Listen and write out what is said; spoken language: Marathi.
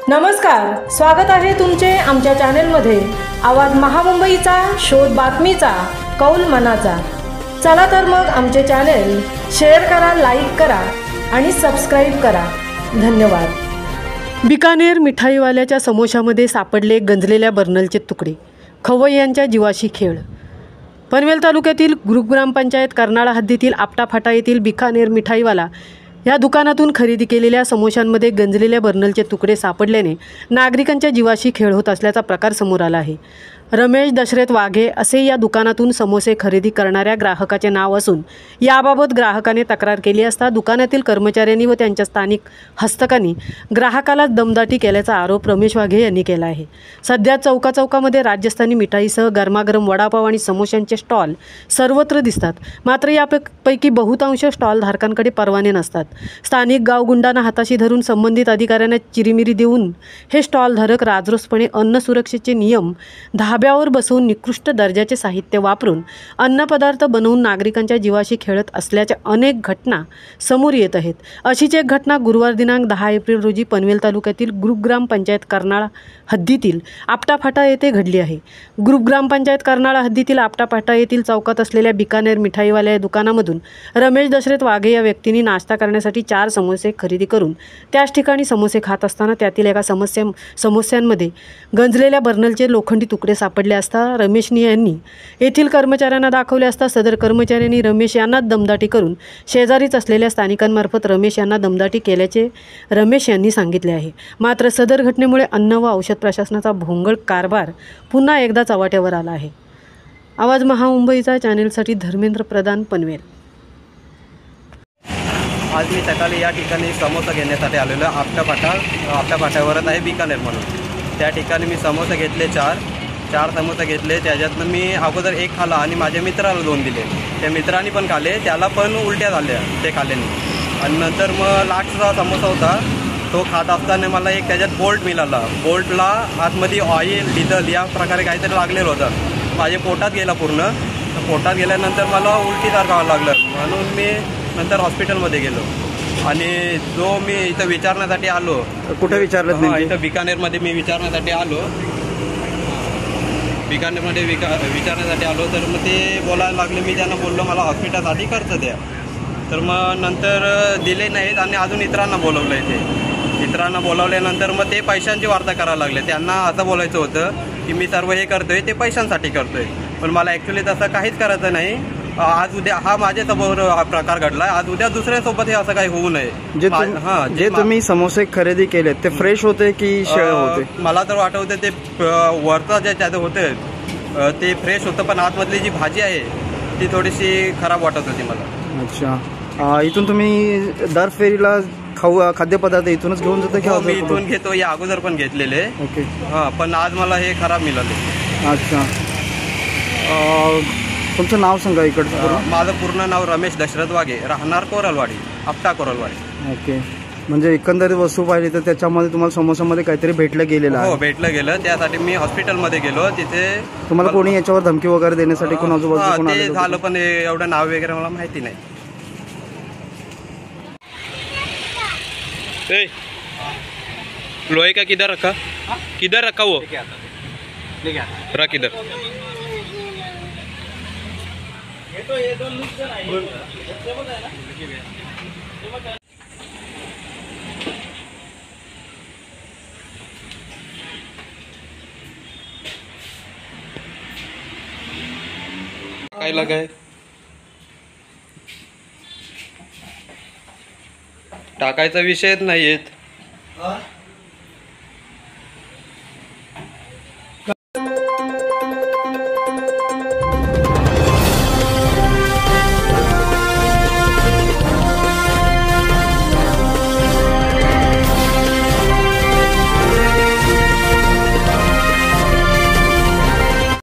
नमस्कार, स्वागत आहे तुमचे आमच्या चॅनेलमध्ये। आवाज महामुंबईचा, शोध बातमीचा, कौल मनाचा। चला तर मग आमचे चॅनेल शेअर करा, लाईक करा आणि सबस्क्राइब करा। धन्यवाद। बिकानेर मिठाईवाल्याच्या समोशामध्ये सापडले गंजलेल्या बर्नलचे तुकडे, खवय्यांच्या जीवाशी खेळ। पनवेल तालुक्यातील ग्रामपंचायत कर्नाळा हद्दीतील आपटा फाटा येथील बिकानेर मिठाईवाला या दुकानातून खरेदी केलेल्या समोशांमध्ये गंजलेल्या बर्नलचे तुकडे सापडल्याने नागरिकांच्या जीवाशी खेळ होत असल्याचा प्रकार समोर आला आहे। रमेश दशरथ वाघे असे या दुकानातून समोसे खरेदी करणाऱ्या ग्राहकाचे नाव असून याबाबत ग्राहकाने तक्रार केली असता दुकानातील कर्मचाऱ्यांनी व त्यांच्या स्थानिक हस्तकांनी ग्राहकाला दमदाटी केल्याचा आरोप रमेश वाघे यांनी केला आहे। सध्या चौकामध्ये राजस्थानी मिठाईसह गरमागरम वडापाव आणि समोशांचे स्टॉल सर्वत्र दिसतात, मात्र यापैकी बहुतांश स्टॉल धारकांकडे परवाने नसतात। स्थानिक गावगुंडांना हाताशी धरून संबंधित अधिकाऱ्यांना चिरीमिरी देऊन हे स्टॉल धारक राजरोसपणे अन्न सुरक्षेचे नियम धाब्यावर बसवून निकृष्ट दर्जाचे साहित्य वापरून अन्नपदार्थ बनवून नागरिकांच्या जीवाशी खेळत असल्याच्या अनेक घटना समोर येत आहेत। अशीच एक घटना गुरुवार दिनांक 10 एप्रिल रोजी पनवेल तालुक्यातील ग्रामपंचायत कर्नाळा हद्दीतील आपटा फाटा येथे घडली आहे। ग्रामपंचायत कर्नाळा हद्दीतील आपटा फाटा येथील चौकात असलेल्या बिकानेर मिठाईवाल्या या दुकानामधून रमेश दशरथ वाघे या व्यक्तीने नाश्ता करण्यासाठी 4 समोसे खरेदी करून त्याच ठिकाणी समोसे खात असताना त्यातील एका समोस्यांमध्ये गंजलेल्या बर्नलचे लोखंडी तुकडे सापडले असता रमेशनी यांनी येथील कर्मचाऱ्यांना दाखवले असता सदर कर्मचाऱ्यांनी रमेश यांना दमदाटी करून शेजारीच असलेल्या स्थानिकांमार्फत रमेश यांना दमदाटी केल्याचे रमेश यांनी सांगितले आहे। मात्र सदर घटनेमुळे अन्न व औषध प्रशासनाचा भोंगळ कारभार पुन्हा एकदा चव्हाट्यावर आला आहे। आवाज महामुंबईचा चॅनेलसाठी धर्मेंद्र प्रधान, पनवेल। आज मी सकाळी या ठिकाणी समोसा घेण्यासाठी आलेलो आपटा फाट्यावरच आहे बिकानेर म्हणून। त्या ठिकाणी मी समोसे घेतले, चार समोसे घेतले। त्याच्यातनं मी अगोदर एक खाल्ला आणि माझ्या मित्राला 2 दिले। त्या मित्रांनी पण खाल्ले, त्याला पण उलट्या झाल्या ते खाल्ल्याने। आणि नंतर मग लास्टचा समोसा होता, तो खात असताना मला एक त्याच्यात बोल्ट मिळाला। बोल्टला आतमध्ये ऑइल, डिझेल या प्रकारे काहीतरी लागलेलं होतं। माझ्या पोटात गेला पूर्ण। पोटात गेल्यानंतर मला उलटीसारखं व्हायला लागलं, म्हणून मी नंतर हॉस्पिटलमध्ये गेलो। आणि जो मी इथं विचारण्यासाठी आलो, कुठे विचारलं? इथं बिकानेरमध्ये मी विचारण्यासाठी आलो, बिकानेरमध्ये विचारण्यासाठी आलो। तर मग ते बोलायला लागले, मी त्यांना बोललो मला हॉस्पिटलसाठी खर्च द्या। तर मग नंतर दिले नाहीत आणि अजून इतरांना बोलवलं आहे। इतरांना बोलावल्यानंतर मग ते पैशांची वार्ता करायला लागले। त्यांना असं बोलायचं होतं की मी सर्व हे करतोय ते पैशांसाठी करतोय, पण मला ॲक्च्युली तसं काहीच करायचं नाही। आज उद्या हा माझ्यासमोर हा प्रकार घडला, आज उद्या दुसऱ्यासोबत हे असं काही होऊ नये। जे तुम्ही समोसे खरेदी केले ते फ्रेश होते की शिळे होते? मला तर वाटतं ते वरचं जे त्यात होते ते फ्रेश होतं, पण आतमधली जी भाजी आहे ती थोडीशी खराब वाटत होती मला। अच्छा, इथून तुम्ही दर फेरीला खाद्यपदार्थ इथूनच घेऊन जातो की? मी इथून घेतो, या अगोदर पण घेतलेले। ओके, हां, पण आज मला हे खराब मिळाले। अच्छा, तुमचं नाव सांगा इकडचं? माझं पूर्ण नाव रमेश दशरथ वाघे, राहणार कोरलवाडी, आपटा कोरलवाडी। ओके, म्हणजे एकंदरीत वस्तू पाहिली तर त्याच्यामध्ये तुम्हाला समोसामध्ये काहीतरी भेटलं गेलेलं आहे? हो, भेटलं गेलं। त्यासाठी मी हॉस्पिटलमध्ये गेलो। तिथे तुम्हाला कोणी याच्यावर धमकी वगैरे देण्यासाठी कोण आजूबाजूला ते झालं, पण एवढं नाव वगैरे मला माहिती नाही। लोहे का किधर रखा वो? रख इधर। काय लगाय? टाकायचा विषयच नाहीयेत।